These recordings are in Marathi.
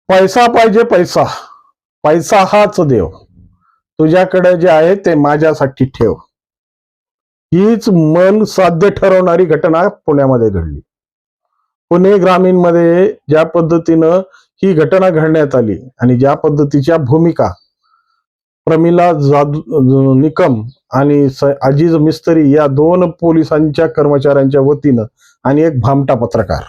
पैसा पाहिजे, पैसा. पैसा हाच देव. तुझ्याकडे जे आहे ते माझ्यासाठी ठेव. हीच मन साध्य ठरवणारी घटना पुण्यामध्ये घडली. पुणे ग्रामीण मध्ये ज्या पद्धतीनं ही घटना घडण्यात आली आणि ज्या पद्धतीच्या भूमिका प्रमिला निकम आणि अजीज मिस्त्री या दोन पोलिसांच्या कर्मचाऱ्यांच्या वतीनं आणि एक भामटा पत्रकार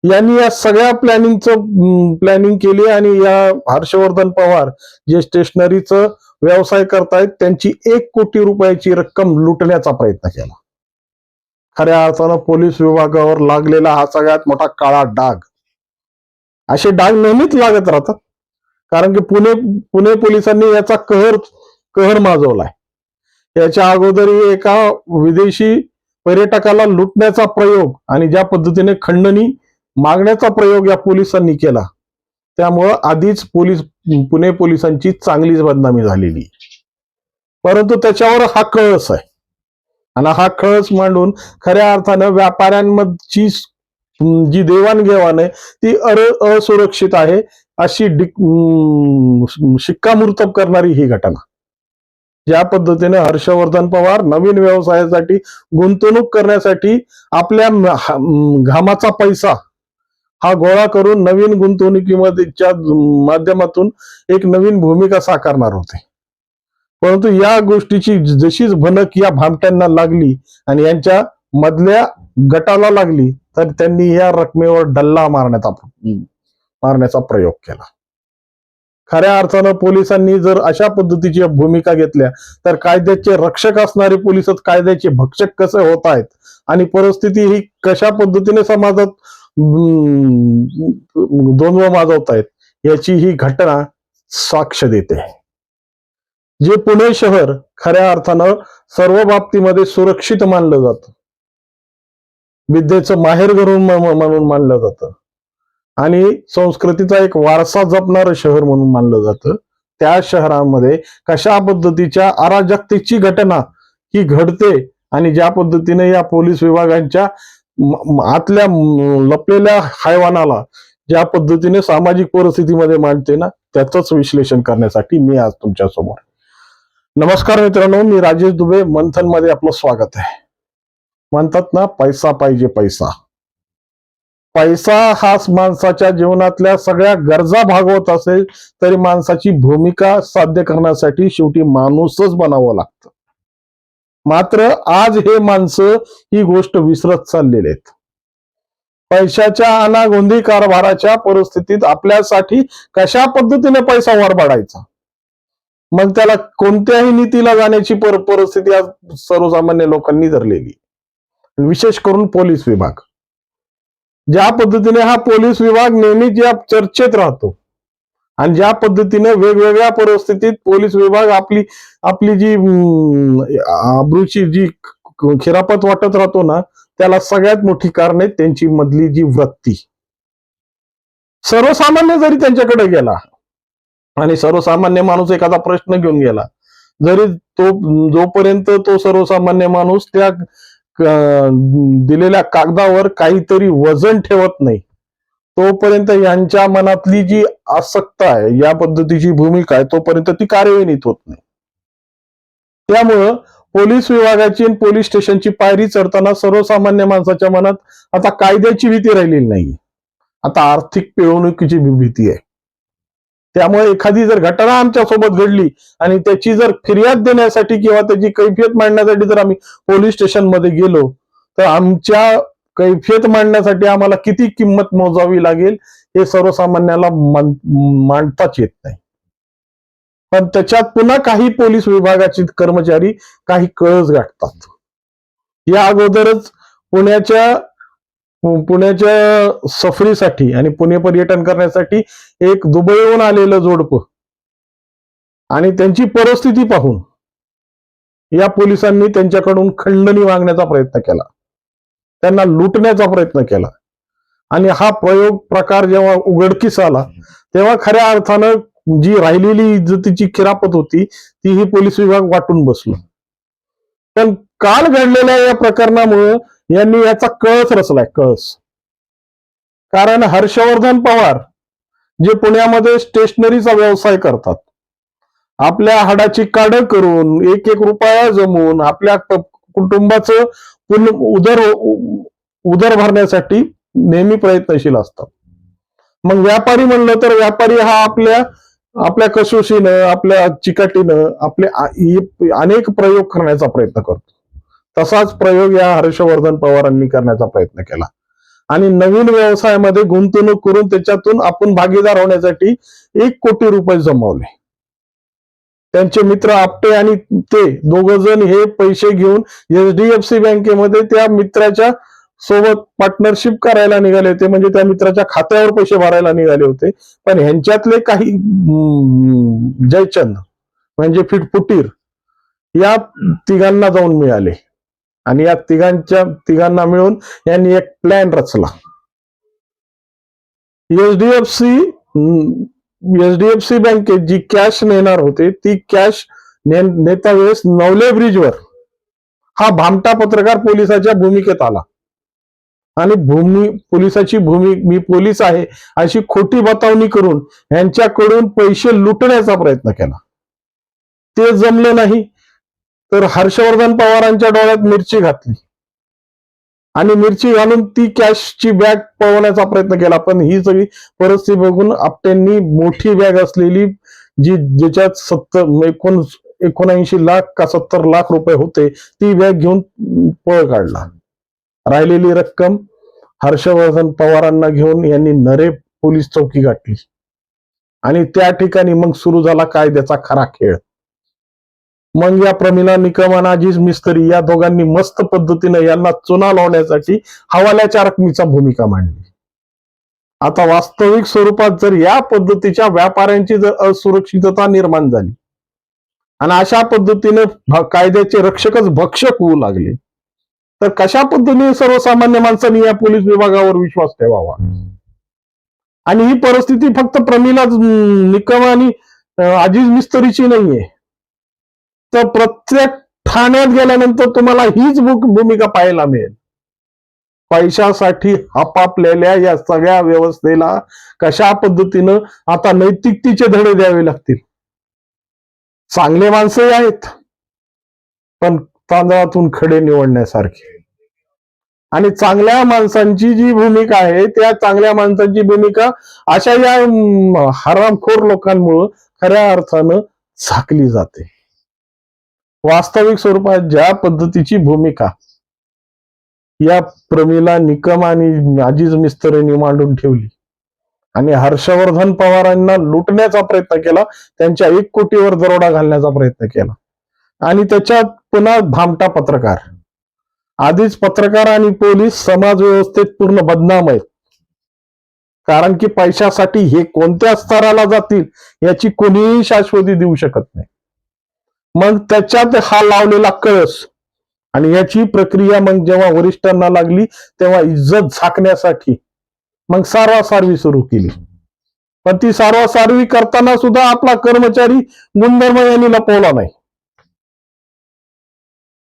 यांनी या सगळ्या प्लॅनिंग केली आणि या हर्षवर्धन पवार जे स्टेशनरीचं व्यवसाय करतायत त्यांची 1 कोटी रुपयाची रक्कम लुटण्याचा प्रयत्न केला. खऱ्या अर्थानं पोलीस विभागावर लागलेला हा सगळ्यात मोठा काळा डाग. असे डाग नेहमीच लागत राहतात, कारण की पुणे पोलिसांनी याचा कहर माजवलाय. याच्या अगोदरही एका विदेशी पर्यटकाला लुटण्याचा प्रयोग आणि ज्या पद्धतीने खंडणी मागण्याचा प्रयोग या पोलिसांनी केला, त्यामुळं आधीच पुणे पोलिसांची चांगलीच बदनामी झालेली. परंतु त्याच्यावर हा कळस आहे आणि हा कळस मांडून खऱ्या अर्थानं व्यापाऱ्यांमधची जी देवाणघेवाण आहे ती असुरक्षित आहे अशी शिक्कामोर्तब करणारी ही घटना. ज्या पद्धतीने हर्षवर्धन पवार नवीन व्यवसायासाठी गुंतवणूक करण्यासाठी आपल्या घामाचा पैसा हा गोळा करून नवीन गुंतवणुकीच्या माध्यमातून एक नवीन भूमिका साकारणार होते. परंतु या गोष्टीची जशीच भनक या भामट्यांना लागली आणि यांच्या मधल्या गटाला लागली तर त्यांनी या रकमेवर डल्ला मारण्याचा प्रयोग केला. खऱ्या अर्थानं पोलिसांनी जर अशा पद्धतीच्या भूमिका घेतल्या तर कायद्याचे रक्षक असणारे पोलिसच कायद्याचे भक्षक कसे होत आहेत आणि परिस्थिती ही कशा पद्धतीने समाजात द्वंद्व माजवतायत याची ही घटना साक्ष देते. जे पुणे शहर खऱ्या अर्थानं सर्व बाबतीमध्ये सुरक्षित मानलं जातं, विद्येचं माहेरघर म्हणून मानलं जातं आणि संस्कृतीचा एक वारसा जपणारं शहर म्हणून मानलं जातं, त्या शहरामध्ये कशा पद्धतीच्या अराजकतेची घटना ही घडते आणि ज्या पद्धतीने या पोलीस विभागांच्या आतल्या लपलेल्या हैवानाला ज्या पद्धतीने सामाजिक परिस्थितीमध्ये मांडते ना, त्याचंच विश्लेषण करण्यासाठी मी आज तुमच्या समोर. नमस्कार मित्रांनो, मी राजेश दुबे. मंथन मध्ये आपलं स्वागत आहे. म्हणतात ना, पैसा पाहिजे, पैसा. पैसा हाच माणसाच्या जीवनातल्या सगळ्या गरजा भागवत असेल तरी माणसाची भूमिका साध्य करण्यासाठी शेवटी माणूसच बनावं लागतं. मात्र आज हे माणसं ही गोष्ट विसरत चाललेले आहेत. पैशाच्या अनागोंदी कारभाराच्या परिस्थितीत आपल्यासाठी कशा पद्धतीने पैसा वरबाडायचा, मग त्याला कोणत्याही नीतीला जाण्याची परिस्थिती आज सर्वसामान्य लोकांनी धरलेली. विशेष करून पोलीस विभाग, ज्या पद्धतीने हा पोलीस विभाग नेहमीच या चर्चेत राहतो आणि ज्या पद्धतीने वेगवेगळ्या परिस्थितीत पोलीस विभाग आपली जी अब्रूची जी खिरापत वाटत राहतो ना, त्याला सगळ्यात मोठी कारणे त्यांची मधली जी वृत्ती. सर्वसामान्य जरी त्यांच्याकडे गेला आणि सर्वसामान्य माणूस एखादा प्रश्न घेऊन गेला, जरी जोपर्यंत तो सर्वसामान्य माणूस त्या दिलेल्या कागदावर काहीतरी वजन ठेवत नाही, तोपर्यंत यांच्या मनातली जी आसक्ती आहे, या पद्धतीची भूमिका आहे, तोपर्यंत ती कार्यान्वित होत नाही. त्यामुळं पोलीस विभागाची आणि पोलीस स्टेशनची पायरी चढताना सर्वसामान्य माणसाच्या मनात आता कायद्याची भीती राहिलेली नाही, आता आर्थिक पिळवणुकीची भीती आहे. त्यामुळे एखादी जर घटना आमच्या सोबत घडली आणि त्याची जर फिर्याद देण्यासाठी किंवा त्याची कैफियत मांडण्यासाठी जर आम्ही पोलीस स्टेशन मध्ये गेलो तर आमच्या कैफियत मांडण्यासाठी आम्हाला किती किंमत मोजावी लागेल हे सर्वसामान्याला मांडताच येत नाही. पण त्याच्यात पुन्हा काही पोलीस विभागाचे कर्मचारी काही कळस गाठतात. या अगोदरच पुण्याच्या सफरीसाठी आणि पुणे पर्यटन करण्यासाठी एक दुबईहून आलेलं जोडपं आणि त्यांची परिस्थिती पाहून या पोलिसांनी त्यांच्याकडून खंडणी मागण्याचा प्रयत्न केला, त्यांना लुटण्याचा प्रयत्न केला आणि हा प्रकार जेव्हा उघडकीस आला तेव्हा खऱ्या अर्थानं जी राहिलेली इज्जतीची खिरापत होती ती ही पोलीस विभाग वाटून बसलो. पण काल घडलेल्या या प्रकरणामुळे यांनी याचा कळस रचलाय, कळस. कारण हर्षवर्धन पवार जे पुण्यामध्ये स्टेशनरीचा व्यवसाय करतात, आपल्या हाडाची काढ करून एक एक रुपया जमवून आपल्या कुटुंबाचं उदर उदर भरण्यासाठी नेहमी प्रयत्नशील असतात. मग व्यापारी म्हणलं तर व्यापारी हा आपल्या आपल्या कसोशीनं, आपल्या चिकाटीनं आपले अनेक प्रयोग करण्याचा प्रयत्न करतो. तसाच प्रयोग या हर्षवर्धन पवारांनी करण्याचा प्रयत्न केला आणि नवीन व्यवसायामध्ये गुंतवणूक करून त्याच्यातून आपण भागीदार होण्यासाठी 1 कोटी रुपये जमवले. त्यांचे मित्र आपटे आणि ते दोघ जण हे पैसे घेऊन HDFC बँकेमध्ये त्या मित्राच्या सोबत पार्टनरशिप करायला निघाले होते, म्हणजे त्या मित्राच्या खात्यावर पैसे भरायला निघाले होते. पण ह्यांच्यातले काही जयचंद म्हणजे फिटफुटीर या तिघांना जाऊन मिळाले आणि या तिघांना मिळून यांनी एक प्लॅन रचला. एचडीएफसी बँकेत जी कॅश नेणार होते ती कॅश नेता वेळेस नवले ब्रिजवर हा भामटा पत्रकार पोलिसाच्या भूमिकेत आला आणि पोलिसाची मी पोलीस आहे अशी खोटी बतावणी करून यांच्याकडून पैसे लुटण्याचा प्रयत्न केला. ते जमलं नाही तर हर्षवर्धन पवारांच्या डोळ्यात मिरची घातली आणि मिरची घालून ती कॅशची बॅग पळवण्याचा प्रयत्न केला. पण ही सगळी परिस्थिती बघून आपट्यांनी मोठी बॅग असलेली ज्याच्यात 79 लाख का 70 लाख रुपये होते ती बॅग घेऊन पळ काढला. राहिलेली रक्कम हर्षवर्धन पवारांना घेऊन यांनी नरे पोलीस चौकी गाठली आणि त्या ठिकाणी मग सुरू झाला कायद्याचा खरा खेळ. मग या प्रमिला निकम आणि अजीज मिस्त्री या दोघांनी मस्त पद्धतीने यांना चुना लावण्यासाठी हवाल्याच्या रकमेचा भूमिका मांडली. आता वास्तविक स्वरूपात जर या पद्धतीच्या व्यापाऱ्यांची जर असुरक्षितता निर्माण झाली आणि अशा पद्धतीने कायद्याचे रक्षकच भक्षक होऊ लागले तर कशा पद्धतीने सर्वसामान्य माणसांनी या पोलीस विभागावर विश्वास ठेवावा. आणि ही परिस्थिती फक्त प्रमिला निकम आणि अजीज मिस्त्रीची नाहीये, तर प्रत्येक ठाण्यात गेल्यानंतर तुम्हाला हीच भूमिका पाहायला मिळेल. पैशासाठी आपापलेल्या या सगळ्या व्यवस्थेला कशा पद्धतीनं आता नैतिकतेचे धडे द्यावे लागतील. चांगले माणसंही आहेत पण तांदळातून खडे निवडण्यासारखे, आणि चांगल्या माणसांची जी भूमिका आहे त्या चांगल्या माणसांची भूमिका अशा या हरामखोर लोकांमुळे खऱ्या अर्थानं झाकली जाते. वास्तविक स्वरूपात ज्या पद्धतीची भूमिका या प्रमिला निकम आणि अजीज मिस्त्रींनी मांडून ठेवली आणि हर्षवर्धन पवारांना लुटण्याचा प्रयत्न केला, त्यांच्या 1 कोटीवर दरोडा घालण्याचा प्रयत्न केला आणि त्याच्यात पुन्हा भामटा पत्रकार. आधीच पत्रकार आणि पोलीस समाज व्यवस्थेत पूर्ण बदनाम आहेत, कारण की पैशासाठी हे कोणत्या स्तराला जातील याची कोणीही शाश्वती देऊ शकत नाही. मग त्याच्यात हा लावलेला कळस आणि याची प्रक्रिया मग जेव्हा वरिष्ठांना लागली तेव्हा इज्जत झाकण्यासाठी मग सारवासारवी सुरू केली. पण ती सारवासारवी करताना सुद्धा आपला कर्मचारी गुणधर्म यांनी लपवला नाही.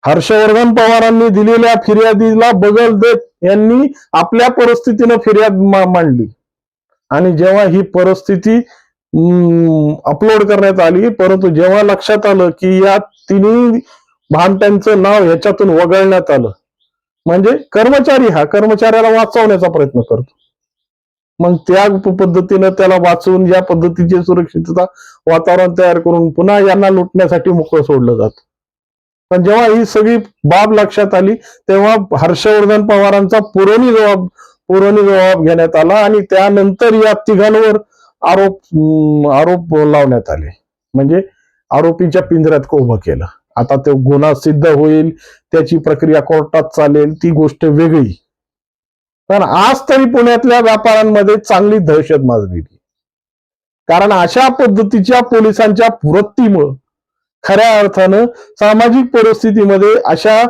हर्षवर्धन पवारांनी दिलेल्या फिर्यादीला बगल देत यांनी आपल्या परिस्थितीनं फिर्याद मांडली आणि जेव्हा ही परिस्थिती अपलोड करण्यात आली, परंतु जेव्हा लक्षात आलं की या तिन्ही भामट्यांचं नाव ह्याच्यातून वगळण्यात आलं, म्हणजे कर्मचाऱ्याला वाचवण्याचा प्रयत्न करतो, मग त्या पद्धतीनं त्याला वाचवून या पद्धतीचे सुरक्षितता वातावरण तयार करून पुन्हा यांना लुटण्यासाठी मोकळं सोडलं जातं. पण जेव्हा ही सगळी बाब लक्षात आली तेव्हा हर्षवर्धन पवारांचा पुरवणी जबाब घेण्यात आला आणि त्यानंतर या तिघांवर आरोप लावण्यात आले, म्हणजे आरोपीच्या पिंजऱ्यात उभं केलं. आता तो गुन्हा सिद्ध होईल, त्याची प्रक्रिया कोर्टात चालेल, ती गोष्ट वेगळी. पण आज तरी पुण्यातल्या व्यापाऱ्यांमध्ये चांगली दहशत माजलेली, कारण अशा पद्धतीच्या पोलिसांच्या वृत्तीमुळं खऱ्या अर्थानं सामाजिक परिस्थितीमध्ये अशा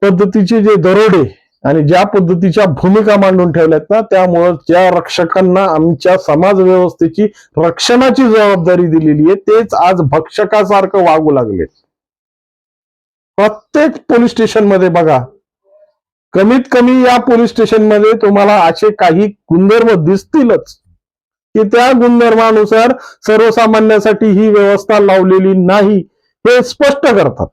पद्धतीचे जे दरोडे आणि ज्या पद्धतीच्या भूमिका मांडून ठेवल्यात ना, त्यामुळं ज्या रक्षकांना आमच्या समाज व्यवस्थेची रक्षणाची जबाबदारी दिलेली आहे तेच आज भक्षकासारखं वागू लागले. प्रत्येक पोलीस स्टेशन मध्ये बघा, कमीत कमी या पोलीस स्टेशन मध्ये तुम्हाला असे काही गुणधर्म दिसतीलच की त्या गुणधर्मानुसार सर्वसामान्यांसाठी ही व्यवस्था लावलेली नाही हे स्पष्ट करतात.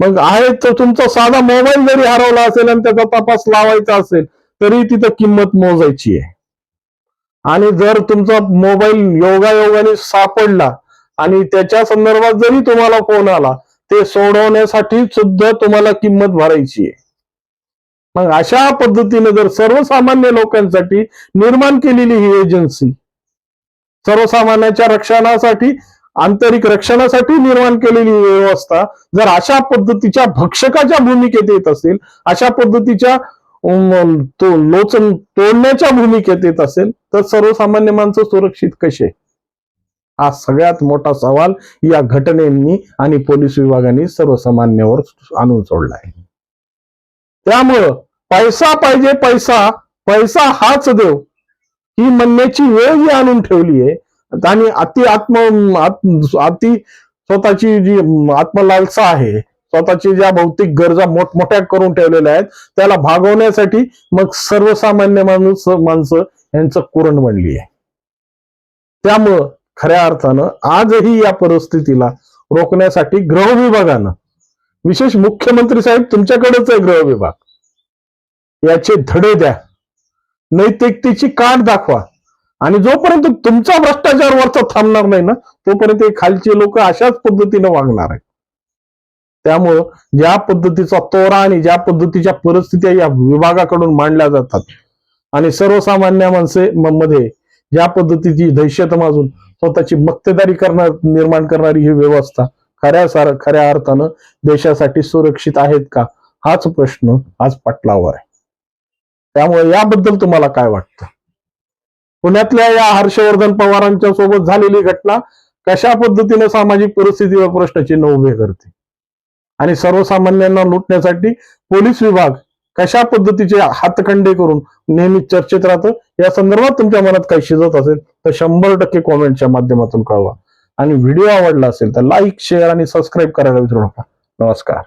मग आहे तर तुमचा साधा मोबाईल जरी हरवला असेल आणि त्याचा तपास लावायचा असेल तरी तिथं किंमत मोजायची आहे. आणि जर तुमचा मोबाईल योगायोगाने सापडला आणि त्याच्या संदर्भात जरी तुम्हाला फोन आला ते सोडवण्यासाठी सुद्धा तुम्हाला किंमत भरायची आहे. मग अशा पद्धतीने जर सर्वसामान्य लोकांसाठी निर्माण केलेली ही एजन्सी, सर्वसामान्यांच्या रक्षणासाठी, आंतरिक रक्षणासाठी निर्माण केलेली व्यवस्था जर अशा पद्धतीच्या भक्षकाच्या भूमिकेत येत असेल, अशा पद्धतीच्या लोचन तोडण्याच्या भूमिकेत येत असेल तर सर्वसामान्य माणसं सुरक्षित कसे? हा सगळ्यात मोठा सवाल या घटनेंनी आणि पोलीस विभागाने सर्वसामान्यावर आणून सोडला आहे. त्यामुळं पैसा पाहिजे, पैसा पैसा हाच देव ही म्हणण्याची वेळ जी आणून ठेवली आहे आणि अति स्वतःची जी आत्मलालसा आहे, स्वतःची ज्या भौतिक गरजा मोठमोठ्या करून ठेवलेल्या आहेत त्याला भागवण्यासाठी मग सर्वसामान्य माणसं यांचं कुरण बनली आहे. त्यामुळं खऱ्या अर्थानं आजही या परिस्थितीला रोखण्यासाठी गृह विभागानं, विशेष मुख्यमंत्री साहेब तुमच्याकडेच आहे गृह विभाग, याचे धडे द्या, नैतिकतेची काट दाखवा आणि जोपर्यंत तुमचा भ्रष्टाचार वरचा थांबणार नाही ना तोपर्यंत खालचे लोक अशाच पद्धतीने वागणार आहेत. त्यामुळं ज्या पद्धतीचा तोरा आणि ज्या पद्धतीच्या परिस्थिती या विभागाकडून मांडल्या जातात आणि सर्वसामान्य मध्ये ज्या पद्धतीची दहशत माजून स्वतःची मक्तेदारी निर्माण करणारी ही व्यवस्था खऱ्या अर्थानं देशासाठी सुरक्षित आहेत का हाच प्रश्न आज पटलावर आहे. त्यामुळे याबद्दल तुम्हाला काय वाटतं? पुण्यातल्या या हर्षवर्धन पवारांच्या सोबत झालेली घटना कशा पद्धतीने सामाजिक परिस्थितीवर प्रश्नचिन्ह उभे करते आणि सर्वसामान्यांना लुटण्यासाठी पोलीस विभाग कशा पद्धतीचे हातखंडे करून नेहमी चर्चेत राहतं, या संदर्भात तुमच्या मनात काही शिजत असेल तर 100% कॉमेंटच्या माध्यमातून कळवा आणि व्हिडिओ आवडला असेल तर लाईक, शेअर आणि सबस्क्राईब करायला विसरू नका. नमस्कार.